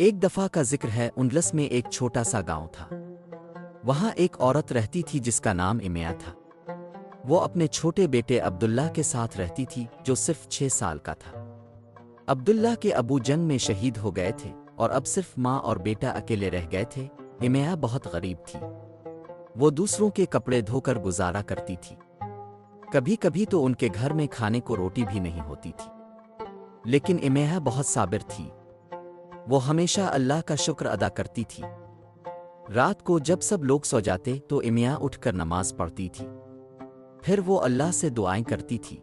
ایک دفعہ کا ذکر ہے، اندلس میں ایک چھوٹا سا گاؤں تھا۔ وہاں ایک عورت رہتی تھی جس کا نام امیہ تھا۔ وہ اپنے چھوٹے بیٹے عبداللہ کے ساتھ رہتی تھی جو صرف 6 سال کا تھا۔ عبداللہ کے ابو جنگ میں شہید ہو گئے تھے اور اب صرف ماں اور بیٹا اکیلے رہ گئے تھے۔ امیہ بہت غریب تھی۔ وہ دوسروں کے کپڑے دھو کر گزارا کرتی تھی۔ کبھی کبھی تو ان کے گھر میں کھانے کو روٹی بھی نہیں ہوتی تھی، لیکن امیہ بہت صابر تھی۔ وہ ہمیشہ اللہ کا شکر ادا کرتی تھی۔ رات کو جب سب لوگ سو جاتے تو امیہ اٹھ کر نماز پڑھتی تھی، پھر وہ اللہ سے دعائیں کرتی تھی۔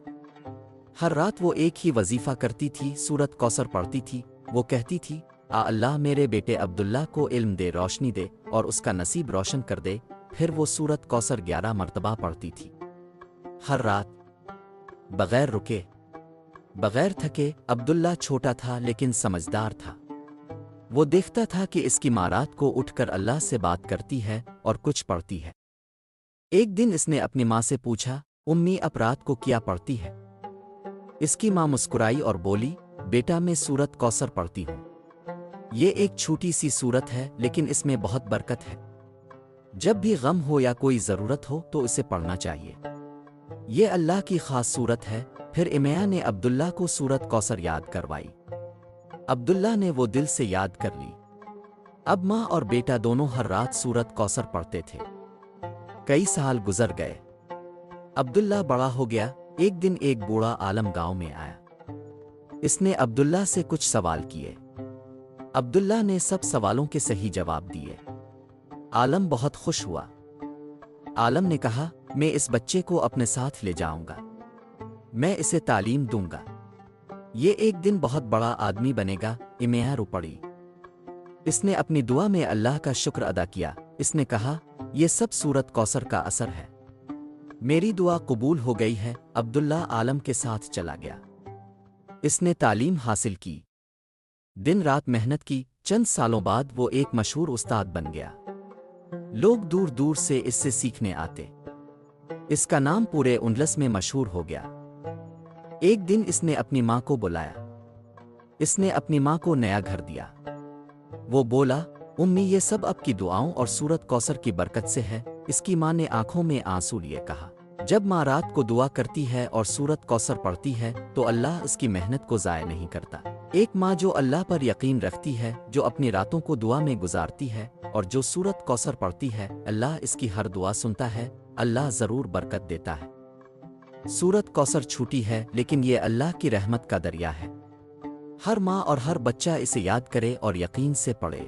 ہر رات وہ ایک ہی وظیفہ کرتی تھی، سورۃ کوثر پڑھتی تھی۔ وہ کہتی تھی، اللہ میرے بیٹے عبداللہ کو علم دے، روشنی دے اور اس کا نصیب روشن کر دے۔ پھر وہ سورۃ کوثر 11 مرتبہ پڑھتی تھی، ہر رات، بغیر رکے، بغیر تھکے۔ عبداللہ چھوٹا تھا لیکن سمجھدار تھا۔ وہ دیکھتا تھا کہ اس کی ماں رات کو اٹھ کر اللہ سے بات کرتی ہے اور کچھ پڑھتی ہے۔ ایک دن اس نے اپنی ماں سے پوچھا، امی اب رات کو کیا پڑھتی ہے؟ اس کی ماں مسکرائی اور بولی، بیٹا میں سورۃ کوثر پڑھتی ہوں۔ یہ ایک چھوٹی سی سورت ہے لیکن اس میں بہت برکت ہے۔ جب بھی غم ہو یا کوئی ضرورت ہو تو اسے پڑھنا چاہیے، یہ اللہ کی خاص سورت ہے۔ پھر امیہ نے عبداللہ کو سورۃ کوثر یاد کروائی۔ عبداللہ نے وہ دل سے یاد کر لی۔ اب ماں اور بیٹا دونوں ہر رات سورۃ کوثر پڑھتے تھے۔ کئی سال گزر گئے، عبداللہ بڑا ہو گیا۔ ایک دن ایک بوڑھا عالم گاؤں میں آیا۔ اس نے عبداللہ سے کچھ سوال کیے۔ عبداللہ نے سب سوالوں کے صحیح جواب دیے۔ عالم بہت خوش ہوا۔ عالم نے کہا، میں اس بچے کو اپنے ساتھ لے جاؤں گا، میں اسے تعلیم دوں گا، یہ ایک دن بہت بڑا آدمی بنے گا۔ امیہ رو پڑی۔ اس نے اپنی دعا میں اللہ کا شکر ادا کیا۔ اس نے کہا، یہ سب سورۃ کوثر کا اثر ہے، میری دعا قبول ہو گئی ہے۔ عبداللہ عالم کے ساتھ چلا گیا۔ اس نے تعلیم حاصل کی، دن رات محنت کی۔ چند سالوں بعد وہ ایک مشہور استاد بن گیا۔ لوگ دور دور سے اس سے سیکھنے آتے۔ اس کا نام پورے اندلس میں مشہور ہو گیا۔ ایک دن اس نے اپنی ماں کو بلایا۔ اس نے اپنی ماں کو نیا گھر دیا۔ وہ بولا، امی یہ سب آپ کی دعاؤں اور سورۃ کوثر کی برکت سے ہے۔ اس کی ماں نے آنکھوں میں آنسو لیے کہا، جب ماں رات کو دعا کرتی ہے اور سورۃ کوثر پڑھتی ہے تو اللہ اس کی محنت کو ضائع نہیں کرتا۔ ایک ماں جو اللہ پر یقین رکھتی ہے، جو اپنی راتوں کو دعا میں گزارتی ہے اور جو سورۃ کوثر پڑھتی ہے، اللہ اس کی ہر دعا سنتا ہے، اللہ ضرور برکت دیتا ہے۔ سورۃ کوثر چھوٹی ہے لیکن یہ اللہ کی رحمت کا دریا ہے۔ ہر ماں اور ہر بچہ اسے یاد کرے اور یقین سے پڑھے۔